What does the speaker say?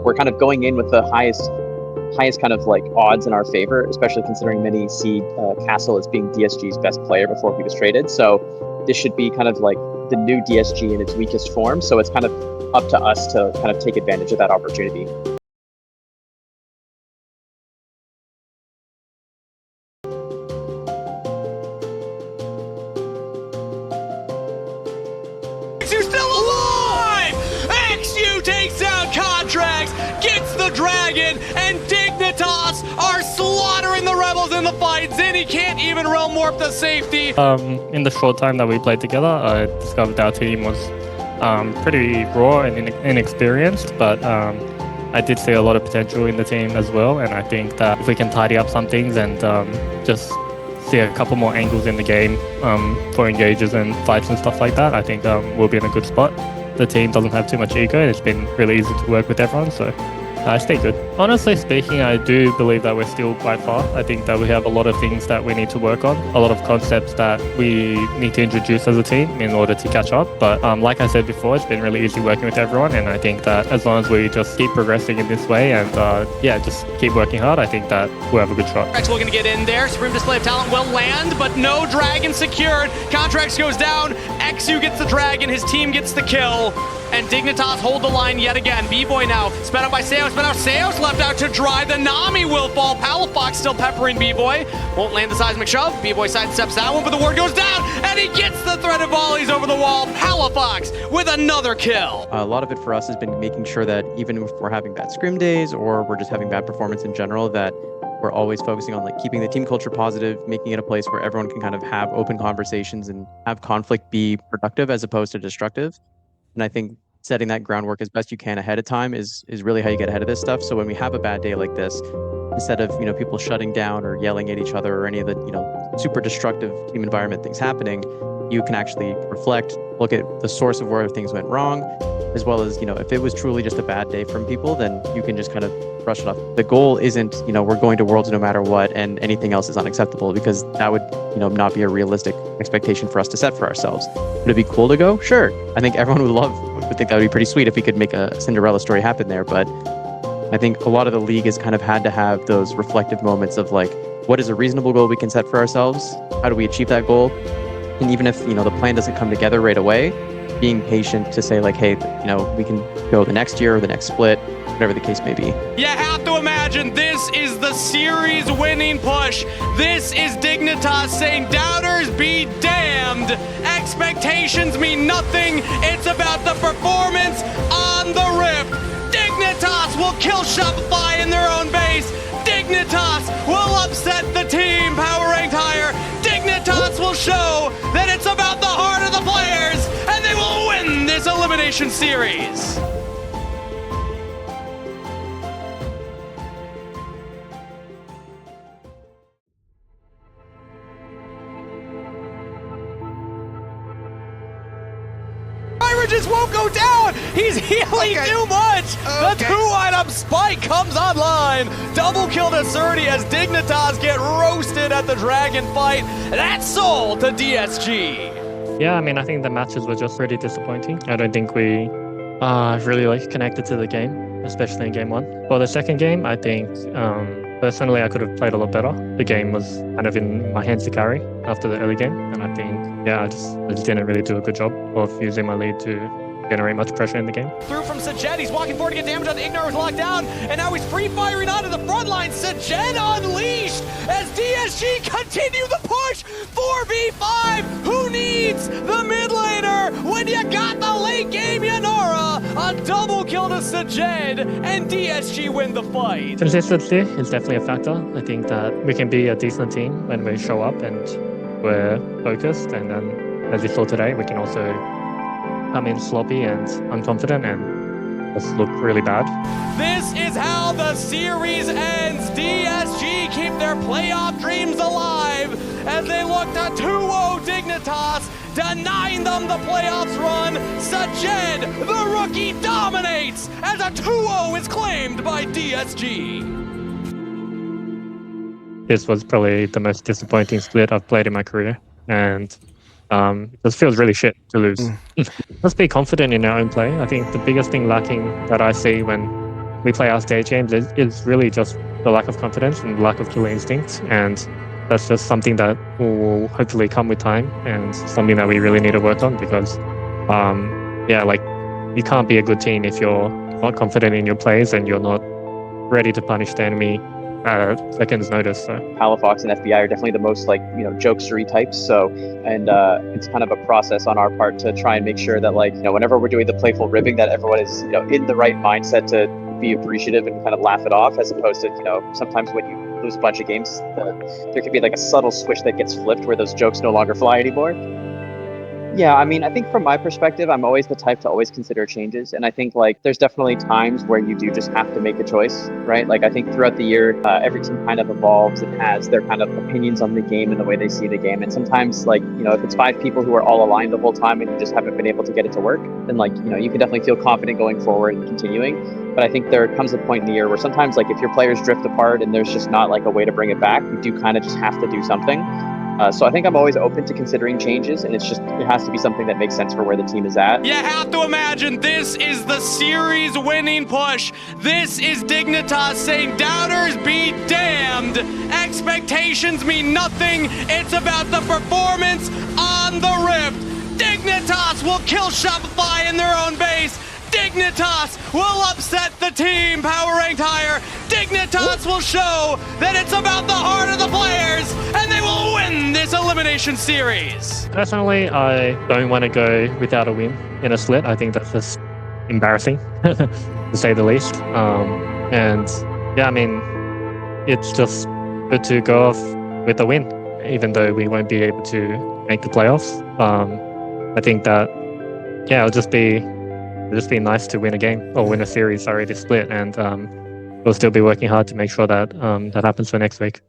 we're kind of going in with the highest kind of like odds in our favor, especially considering many see Castle as being DSG's best player before he was traded. So this should be kind of like the new DSG in its weakest form. So it's kind of up to us to kind of take advantage of that opportunity. XU still alive! XU takes down Contracts, gets the Dragon, and Dignitas are slaughtering the Rebels in the fight. Zinni can't even realm warp the safety. In the short time that we played together, I discovered our team was pretty raw and inexperienced, but I did see a lot of potential in the team as well, and I think that if we can tidy up some things and just see a couple more angles in the game for engages and fights and stuff like that, I think we'll be in a good spot. The team doesn't have too much ego, and it's been really easy to work with everyone, so stay good. Honestly speaking, I do believe that we're still quite far. I think that we have a lot of things that we need to work on, a lot of concepts that we need to introduce as a team in order to catch up. But like I said before, it's been really easy working with everyone, and I think that as long as we just keep progressing in this way and just keep working hard, I think that we'll have a good shot. Contracts looking to get in there. Supreme Display of Talent will land, but no Dragon secured. Contracts goes down. XU gets the Dragon. His team gets the kill. And Dignitas hold the line yet again. B-Boy now sped up by Seos, but now Seos left out to dry. The Nami will fall. Palafox still peppering B-Boy. Won't land the seismic shove. B-Boy sidesteps that one, but the ward goes down, and he gets the threat of volleys over the wall. Palafox with another kill. A lot of it for us has been making sure that even if we're having bad scrim days or we're just having bad performance in general, that we're always focusing on like keeping the team culture positive, making it a place where everyone can kind of have open conversations and have conflict be productive as opposed to destructive. And I think setting that groundwork as best you can ahead of time is really how you get ahead of this stuff. So when we have a bad day like this, instead of people shutting down or yelling at each other or any of the super destructive team environment things happening, you can actually reflect, look at the source of where things went wrong, as well as if it was truly just a bad day from people, then you can just kind of brush it off. The goal isn't we're going to Worlds no matter what and anything else is unacceptable, because that would not be a realistic expectation for us to set for ourselves. Would it be cool to go? Sure. I think everyone would think that would be pretty sweet if we could make a Cinderella story happen there, but I think a lot of the league has kind of had to have those reflective moments of like, what is a reasonable goal we can set for ourselves? How do we achieve that goal? And even if the plan doesn't come together right away, being patient to say like, hey, we can go the next year or the next split, whatever the case may be. You have to imagine this is the series winning push. This is Dignitas saying doubters be damned. Expectations mean nothing. It's about the performance on the Rift. Dignitas will kill Shopify in their own base. Dignitas will upset the team power ranked higher. Dignitas will show that it's about the heart of the players, and they will win this elimination series. Just won't go down. He's healing too much. The 2-item spike comes online. Double kill to Surdy as Dignitas get roasted at the Dragon fight. That's sold to DSG. Yeah, I mean, I think the matches were just pretty disappointing. I don't think we really connected to the game, especially in game 1. For the second game, I think personally I could have played a lot better. The game was kind of in my hands to carry after the early game, and I think I just didn't really do a good job of using my lead to generate much pressure in the game. Through from Sajed, he's walking forward to get damage on the Ignore was locked down, and now he's free firing onto the front line. Sajed unleashed as DSG continue the push. 4v5. Who needs the mid laner when you got the late game Yanora? A double kill to Sajed, and DSG win the fight. Consistency is definitely a factor. I think that we can be a decent team when we show up and we're focused, and then as you saw today, we can also come in sloppy and unconfident and just look really bad. This is how the series ends. DSG keep their playoff dreams alive as they look to 2-0 Dignitas, denying them the playoffs run. Sajed, the rookie, dominates as a 2-0 is claimed by DSG. This was probably the most disappointing split I've played in my career, and it just feels really shit to lose. Let's be confident in our own play. I think the biggest thing lacking that I see when we play our stage games, it's really just the lack of confidence and lack of killer instinct, and that's just something that will hopefully come with time, and something that we really need to work on, because you can't be a good team if you're not confident in your plays and you're not ready to punish the enemy at a second's notice. So Palafox and FBI are definitely the most jokestery types. So, and it's kind of a process on our part to try and make sure that whenever we're doing the playful ribbing, that everyone is in the right mindset to be appreciative and kind of laugh it off, as opposed to sometimes when you lose a bunch of games, there could be a subtle switch that gets flipped where those jokes no longer fly anymore. Yeah, I mean, I think from my perspective, I'm always the type to always consider changes. And I think there's definitely times where you do just have to make a choice, right? I think throughout the year, every team kind of evolves and has their kind of opinions on the game and the way they see the game. And sometimes if it's 5 people who are all aligned the whole time and you just haven't been able to get it to work, then you can definitely feel confident going forward and continuing. But I think there comes a point in the year where sometimes if your players drift apart and there's just not a way to bring it back, you do kind of just have to do something. So I think I'm always open to considering changes, and it has to be something that makes sense for where the team is at. You have to imagine this is the series winning push. This is Dignitas saying, doubters be damned. Expectations mean nothing. It's about the performance on the Rift. Dignitas will kill Shopify in their own base. Dignitas will upset the team power ranked higher. Dignitas will show that it's about the heart of the players, and they will win this elimination series. personally, I don't want to go without a win in a split. I think that's just embarrassing, to say the least. And yeah, I mean, it's just good to go off with a win, even though we won't be able to make the playoffs. I think that, yeah, it'll just be nice to win a game, or win a series, this split, and we'll still be working hard to make sure that that happens for next week.